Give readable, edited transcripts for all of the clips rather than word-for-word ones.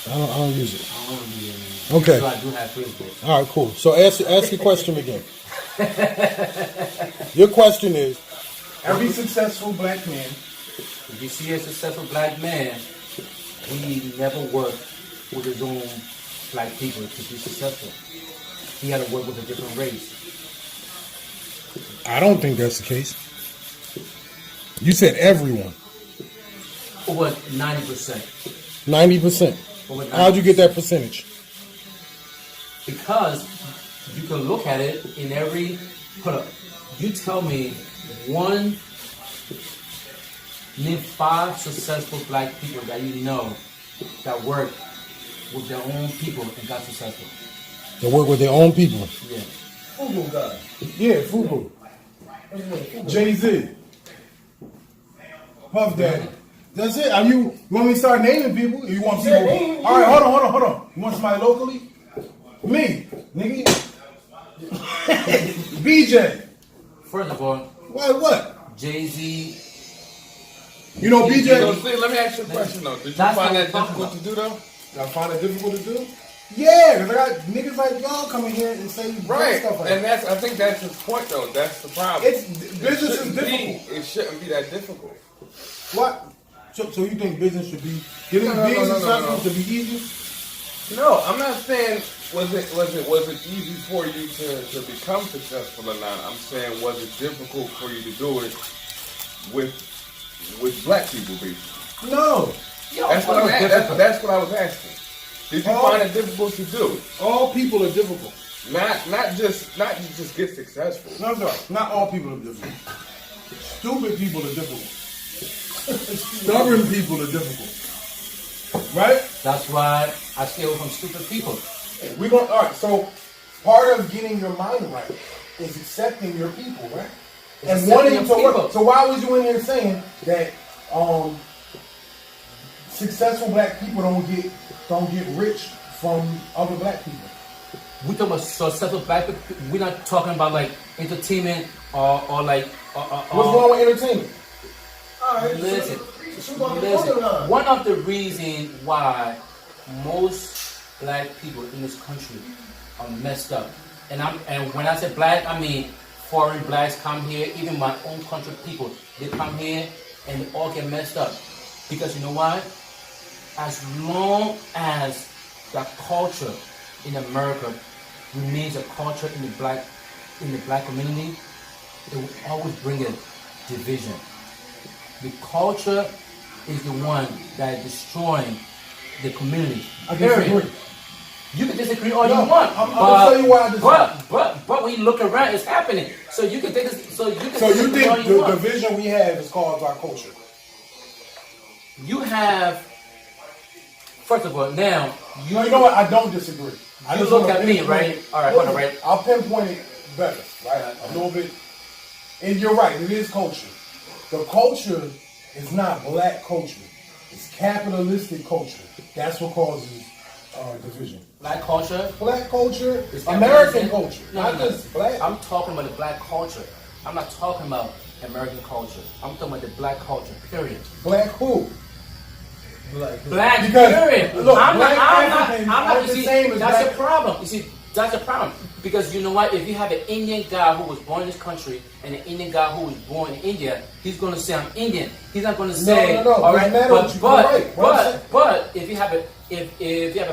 I don't use it. I don't use it, man. Okay. So I do have Facebook. All right, cool. So ask your question again. Your question is: every successful black man. If you see a successful black man, he never worked with his own black people to be successful. He had to work with a different race. I don't think that's the case. You said everyone. Over 90%. 90%. How'd you get that percentage? Because you can look at it in every. Hold up. You tell me name 5 successful black people that you know that work with their own people and got successful. They work with their own people. Yeah. Fubu guy. Yeah, Fubu. Jay-Z. Puff Daddy. That's it. You want me to start naming people? You want people? All right, hold on. You want somebody locally? Me, nigga. BJ. First of all, What? Jay-Z. You know BJ? Let me ask you a question though. Did you find that difficult to do though? Did I find it difficult to do? Yeah, because I got niggas like y'all coming here and say right, stuff like and that. I think that's his point though. That's the problem. Business is difficult. It shouldn't be that difficult. What? So you think business should be being successful to be easy? No, I'm not saying was it easy for you to become successful or not. I'm saying was it difficult for you to do it with black people, basically. No. That's what I was asking. Did you find it difficult to do it? All people are difficult. Not just get successful. No, not all people are difficult. Stupid people are difficult. Stubborn people are difficult. Right? That's why I stay away from stupid people. All right, so part of getting your mind right is accepting your people, right? And wanting to work. So why was you in here saying that successful black people don't get rich from other black people? We talk about successful black people. We're not talking about like entertainment or like. What's wrong with entertainment? All right, listen. One of the reasons why most black people in this country are messed up, and when I say black, I mean foreign blacks come here. Even my own country people, they come here and they all get messed up because you know why? As long as the culture in America remains a culture in the black community, it will always bring a division. The culture is the one that is destroying the community. I disagree. You can disagree all you want. I'm gonna tell you why I disagree. But when you look around, it's happening. So you can take this. So you think the division we have is caused by culture? You have. First of all, now you know what? I don't disagree. I just look at me, right? All right, hold on, right? I'll pinpoint it better, right? A little bit. And you're right. It is culture. The culture is not black culture. It's capitalistic culture. That's what causes division. Black culture? Black culture is American culture. No. Just black. I'm talking about the black culture. I'm not talking about American culture. I'm talking about the black culture, period. Black who? Black because, period. Look, I'm black not the same as that's black. the problem. You see, that's the problem. Because you know what? If you have an Indian guy who was born in this country and an Indian guy who was born in India, he's going to say I'm Indian. He's not going to say no. All right, but if you have a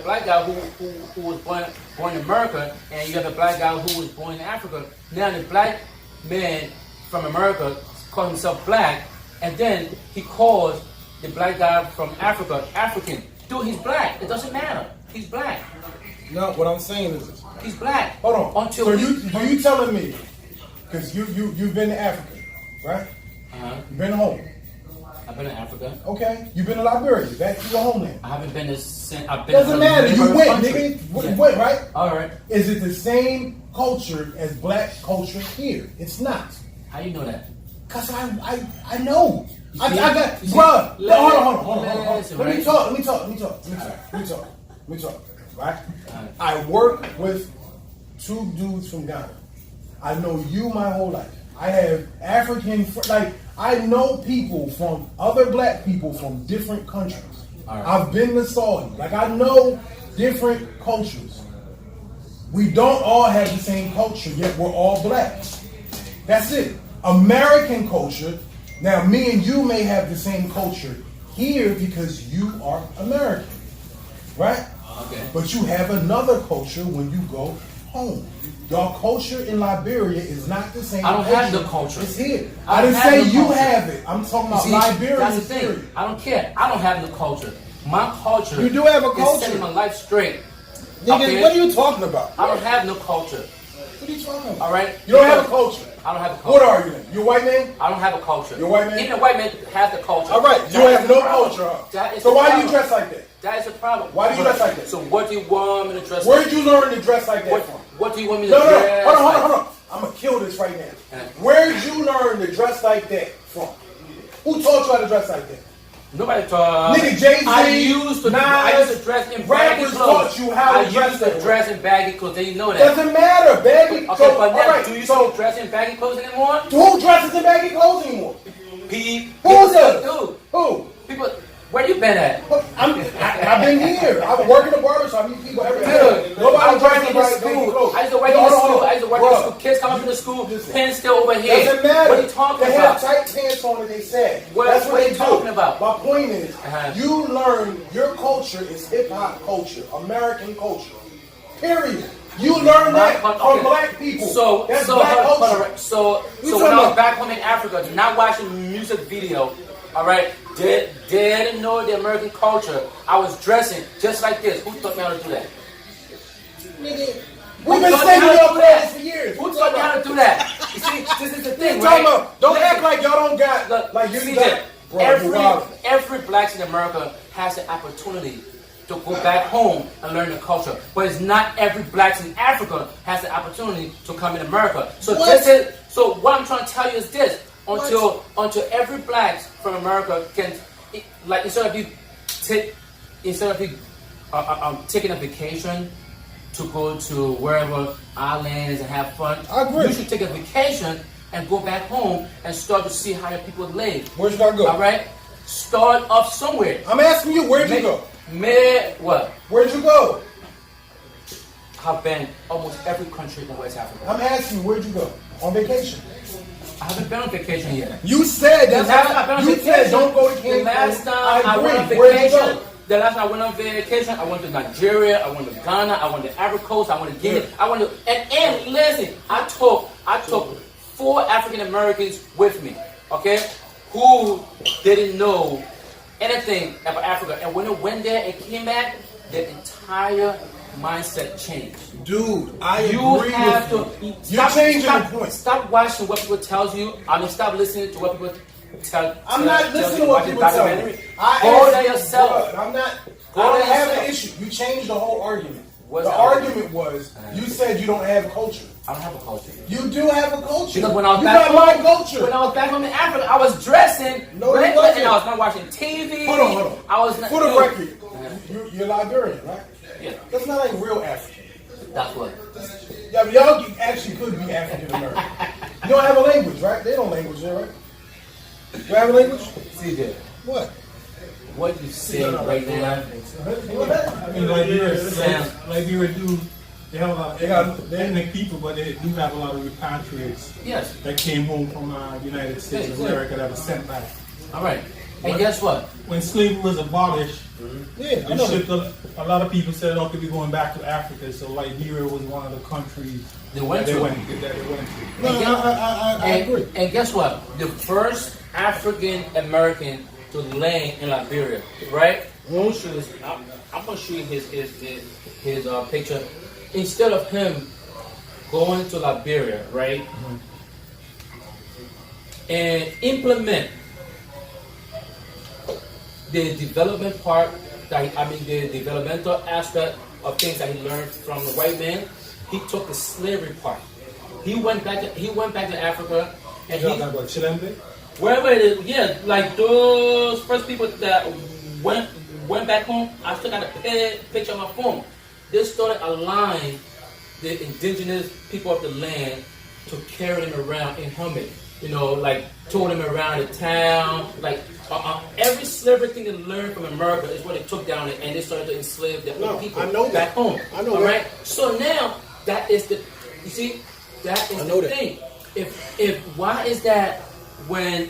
black guy who was born in America and you have a black guy who was born in Africa, now the black man from America calls himself black, and then he calls the black guy from Africa African. Dude, he's black. It doesn't matter. He's black. No, what I'm saying is this. He's black. Hold on. Until so you telling me, because you've been to Africa, right? You've been home. I've been to Africa. Okay. You've been to Liberia, back to your homeland. I haven't been to. Doesn't matter. You went, nigga. You went, right? All right. Is it the same culture as black culture here? It's not. How you know that? Cause I know. I got, bruh. Hold on. Let me talk. Right? I work with 2 dudes from Ghana. I know you my whole life. I have African, I know people from other black people from different countries. right. I've been to Saudi. Like, I know different cultures. We don't all have the same culture, yet we're all black. That's it. American culture. Now, me and you may have the same culture here because you are American, right? Okay. But you have another culture when you go home. Your culture in Liberia is not the same. I don't have the culture. It's here. I I didn't don't have say the you culture. have it. I'm talking about See, Liberia. that's the thing. I don't care. I don't have the culture. My culture. You do have a is culture. setting my life straight. Nigga, Okay? what are you talking about? I don't have no culture. What are you talking about? All right. You don't have a culture. I don't have a culture. What are you then? You a white man? I don't have a culture. You're a white man? Even a white man has the culture. All right. You That have is the no problem. culture. Huh? That is So the why do problem. you dress like that? That is the problem. Why do you dress like that? So what do you want me to dress Where like? did you learn to dress like that What, from? what do you want me to No, no, dress hold on, like? hold on. I'm gonna kill this right now. Uh-huh. Where did you learn to dress like that from? Who taught you how to dress like that? Nobody taught. Nigga, Jay-Z, I used to dress in baggy rappers clothes. taught you how to I dress used to that way. dress in baggy clothes. They know that. Doesn't matter, baby. Okay, So, but now, all right, do you so still dress in baggy clothes anymore? who dresses in baggy clothes anymore? Pete. Who People does? do. Who? People. Where you been at? I've been here. I work in the barbershop. I meet people every day. Dude, I Nobody was dresses working in like baggy school. clothes. I used to work in Hold on, school. hold on. I used to work Bruh, in school. Kids come up to the school. Listen. Pins still over here. Doesn't matter. What are you talking They about? have tight pants on and they sag. What- That's what what are they you do. talking about? My point is, Uh-huh. you learn your culture is hip hop culture, American culture. Period. You learn that from Okay. black people. So, That's so, black hold culture. on. So We when talking I was about- back home in Africa, not watching music video, all right, didn't know the American culture. I was dressing just like this. Who taught me how to do that? Nigga, Who we've been taught me saving how to your do that? clothes for years. Who taught me how to do that? You see, this is the thing, What right? you talking about? Don't Listen, act like y'all don't got look, like you CJ, got. Bro, you wild. every blacks in America has the opportunity to go back home and learn the culture. But it's not every blacks in Africa has the opportunity to come in America. So What? so what I'm trying to tell you is this: until every blacks from America can, like, instead of taking a vacation to go to wherever islands and have fun, I agree. you should take a vacation and go back home and start to see how your people live. Where should I go? All right, start off somewhere. I'm asking you, where'd you go? What? Where'd you go? I've been almost every country in West Africa. I'm asking you, where'd you go? On vacation. I haven't been on vacation yet. You said The that's last time I went on you vacation, said don't go to Cancun. the last time I agree. went on Where'd you vacation, go? the last time I went on vacation, I went to Nigeria, I went to Ghana, I went to Ivory Coast, I went to Guinea, I went to and listen, I took 4 African Americans with me, okay, who didn't know anything about Africa, and when they went there and came back, their entire mindset changed. Dude, I You agree have with to you. You're changing the point. Stop watching what people tells you. I mean, stop listening to what people tell. I'm not tell listening you to what watch the people tell me. documentary. I Go asked there you, yourself. bro, I'm not. Go I don't there have yourself. an issue. You changed the whole argument. What's The the argument was you said you don't have a culture. I don't have a culture. You do have a culture. Because when I was you back got my home, culture. when I was back home in Africa, I was dressing No, you regular wasn't. and I was not watching TV. Hold on. I was not. For the dude, record, you're Liberian, right? Yeah, That's not like real African. that's what. Yeah, but y'all actually could be African American. You don't have a language, right? They don't language there, right? You have a language? CJ, What? what you saying right now? I mean, Liberia do. They have a lot. They're ethnic people, but they do have a lot of repatriates Yes. that came home from United States of America that was sent back. All right. And guess what? When slavery was abolished, Yeah, I they know. shipped a lot of people said, "Okay, we're going back to Africa." So Liberia was one of the countries They went that to. they went to. No, I agree. And guess what? The first African American to land in Liberia, right? I'm gonna show you his picture. Instead of him going to Liberia, right, and implement the development part, the developmental aspect of things that he learned from the white man, he took the slavery part. He went back to Africa, and You he talking about Chilembe? wherever it is, yeah, like those first people that went back home. I still got a picture on my phone. They started allowing the indigenous people of the land to carry them around in helmets. You know, like tow them around the town, like Every slavery thing they learned from America is what they took down and they started to enslave their own people back home. I know all that. right. So now that is the thing. If why is that when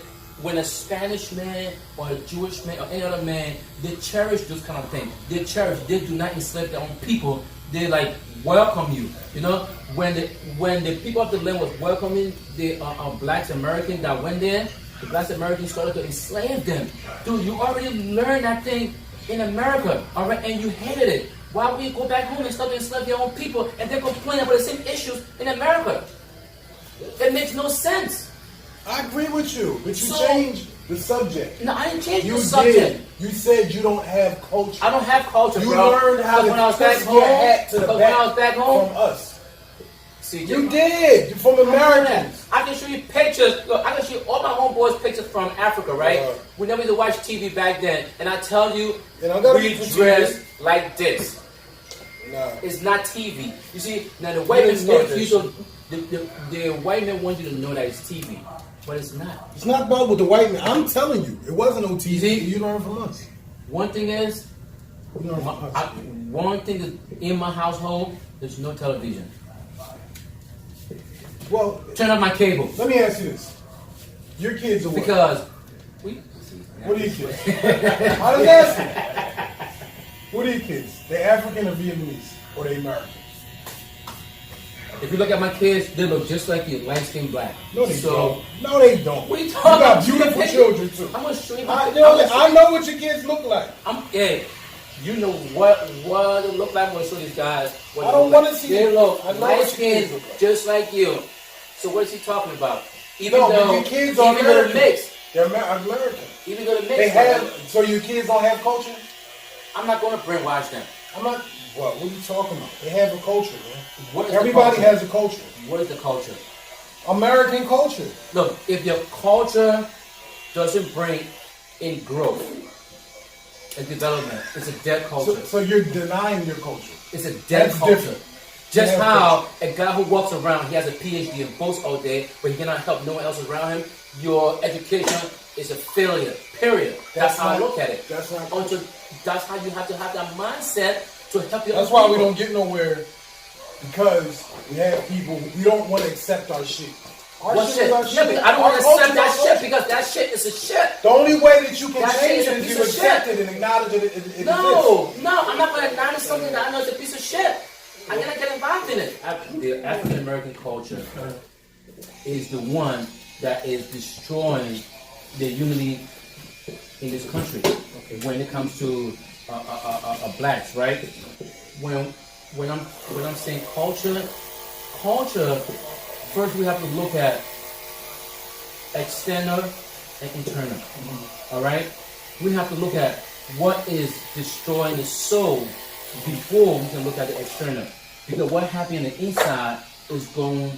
a Spanish man or a Jewish man or any other man, they cherish those kind of things. They do not enslave their own people. They like welcome you. You know, when the people of the land was welcoming the blacks Americans that went there, the blacks Americans started to enslave them. Dude, you already learned that thing in America, all right, and you hated it. Why would you go back home and start to enslave your own people and then complain about the same issues in America? It makes no sense. I agree with you, but you changed the subject. No, I didn't change the subject. You said you don't have culture. I don't have culture, you bro. learned how to when I was back twist your home, hat to the back when I was back home from us. See, you did from Americans. I can show you pictures. Look, I can show you all my homeboys' pictures from Africa, right? We never used to watch TV back then, and I tell you, we dress like this. No. It's not TV. You see, now the white man make you to, the white man wants you to know that it's TV, but it's not. It's not about with the white man. I'm telling you, it wasn't on TV. See? You learned from us. One thing is, one thing is in my household, there's no television. Well, turn off my cable. Let me ask you this: your kids are what? Because what are your kids? I was asking. What are your kids? They African or Vietnamese, or they American? If you look at my kids, they look just like you, light skin black. No, they don't. No, they don't. What are you talking about? You got beautiful children too. I'm gonna show you. I know what your kids look like. Hey, you know what it look like when I show these guys. I don't want to see. They look light skin skin, just like you. So what is he talking about? Even though your kids are American. They're American. Even though the mix. They have. So your kids don't have culture. I'm not going to brainwash them. I'm not. What are you talking about? They have a culture, man. Everybody has a culture. What is the culture? American culture. Look, if your culture doesn't bring in growth and development, it's a dead culture. So you're denying your culture. It's a dead culture. Different. Just how a guy who walks around, he has a PhD and boasts all day, but he cannot help no one else around him, your education is a failure, period. That's how I look at it. That's not That's how you have to have that mindset to help your That's why we don't get nowhere, because we have people, we don't want to accept our shit. Our shit? Yeah, but I don't want to accept that shit because that shit is a shit. The only way that you can change it is you accept it and acknowledge it exists. No, I'm not going to acknowledge something that I know is a piece of shit. I'm going to get involved in it. The African American culture is the one that is destroying the unity in this country when it comes to blacks, right? When I'm saying culture, first we have to look at external and internal. All right, we have to look at what is destroying the soul before we can look at the external, because what happened on the inside is going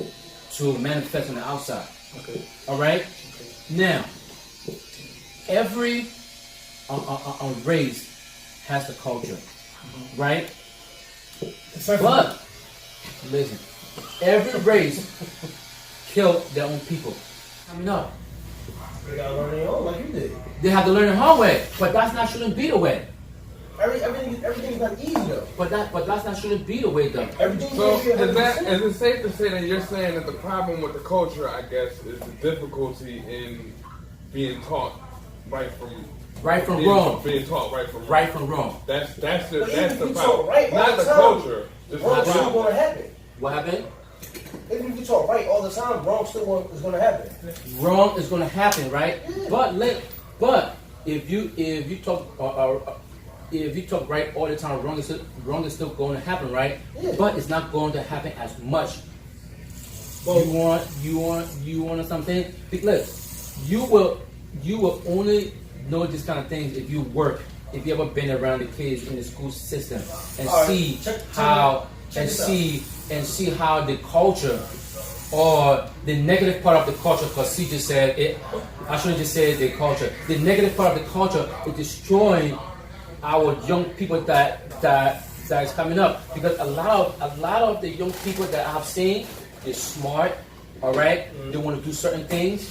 to manifest on the outside. Okay. All right. Okay. Now, every race has a culture, right? But listen, every race killed their own people. I mean, no. They gotta learn their own, like you did. They have to learn the hard way, but that shouldn't be the way. Everything's not easy though. But that shouldn't be the way though. So is it safe to say that you're saying that the problem with the culture, I guess, is the difficulty in being taught right from wrong? Being taught right from wrong. That's the problem. Right not the culture. Wrong's still going to happen. What happened? Even if you talk right all the time, wrong still is going to happen. Wrong is going to happen, right? Yeah. But if you talk if you talk right all the time, wrong is still going to happen, right? Yeah. But it's not going to happen as much. Well, you want something? Because you will only know this kind of things if you work. If you ever been around the kids in the school system and see how the culture or the negative part of the culture, because C just said it, I shouldn't just say the culture. The negative part of the culture is destroying our young people that is coming up, because a lot of the young people that I've seen, they're smart, all right. They want to do certain things,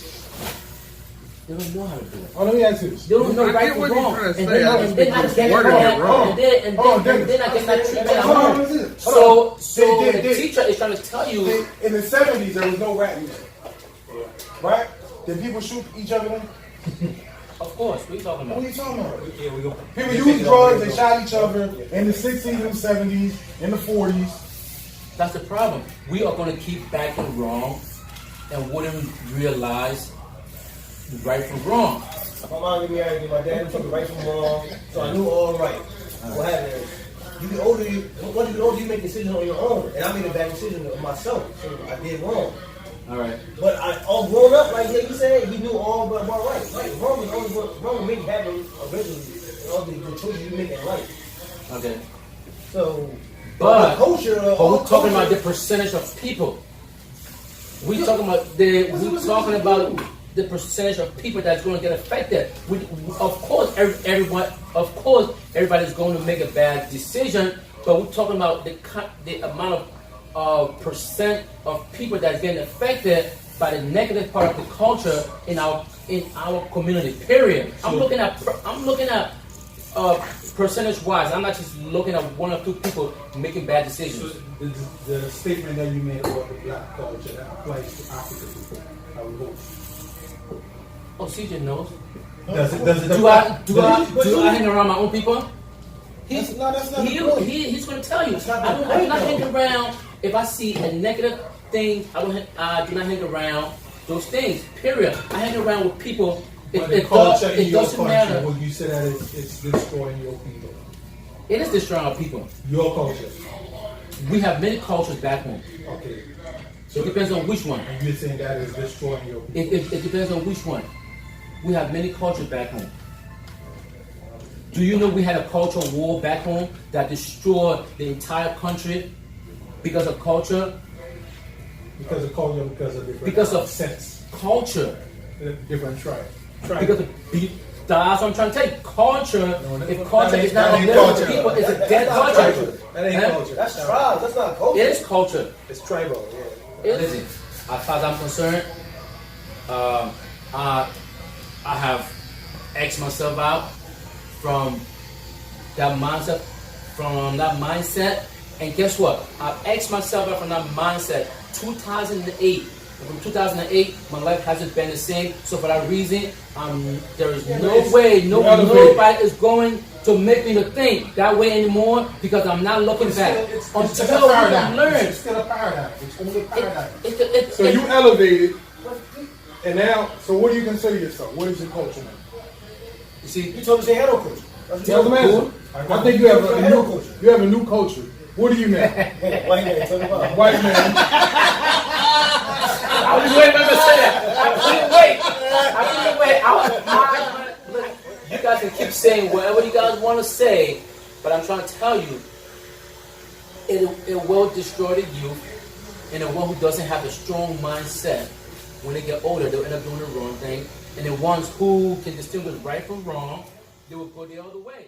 They don't know how to do it. Oh, let me ask you this. They don't know I right get from what you're wrong. trying to And say. they're I not just getting think you're wording it wrong. and they're not getting that treatment at home. So the teacher is trying to tell you. In the 70s, there was no rap music. Right? Did people shoot each other then? Of course, what are you talking What about? are you talking about? Yeah, we go. People used drugs, they shot each other in the 60s and the 70s, in the 40s. That's the problem. We are going to keep backing wrong and wouldn't realize right from wrong. My mom gave me everything. My dad took it right from wrong, so I knew all right. What happened is, you get older, you make decisions on your own, and I made a bad decision of myself, so I did wrong. All right. But I all grown up, like you said, he knew all but right. Right, wrong is only what wrong make happen eventually. All the choices you make in life. Okay. So, But culture, we're talking about the percentage of people. We're talking about the percentage of people that's going to get affected. Of course, everybody's going to make a bad decision, but we're talking about the amount of percent of people that's getting affected by the negative part of the culture in our community. Period. I'm looking at percentage wise. I'm not just looking at one or two people making bad decisions. So the statement that you made about the black culture that applies to African people, how we vote. Oh, CJ knows. Does it? Do I hang around my own people? That's not the point. He's going to tell you. That's not the I do point, not though. hang around. If I see a negative thing, I do not hang around those things. Period. I hang around with people. But the culture in It your doesn't country, matter. would you say that it's destroying your people? It is destroying our people. Your culture. We have many cultures back home. Okay. It depends on which one. And you're saying that is destroying your people? It depends on which one. We have many cultures back home. Do you know we had a cultural war back home that destroyed the entire country because of culture? Because of culture, because of different Because of sense, culture. different tribe. Because that's what I'm trying to tell you. Culture, if culture that is not ain't available to culture. people, it's a That's dead not culture. culture. That ain't Huh? culture. That's tribes. That's not culture. It is culture. It's tribal. Yeah. It isn't. As far as I'm concerned, I have X'd myself out from that mindset, and guess what? I've X'd myself out from that mindset. 2008. From 2008, my life hasn't been the same. So for that reason, there is no way, nobody is going to make me to think that way anymore because I'm not looking back. Until I learn. It's still a paradigm. It's only a paradigm. So you elevated, and now, so what do you consider yourself? What is your culture now? You see, You told me they had no culture. That's Tell the man. I think you have a new culture. What do you mean? White man, talk about. White man. I was waiting for him to say that. I couldn't wait. You guys can keep saying whatever you guys want to say, but I'm trying to tell you, it will destroy the youth, and the one who doesn't have a strong mindset, when they get older, they'll end up doing the wrong thing, and the ones who can distinguish right from wrong, they will go the other way.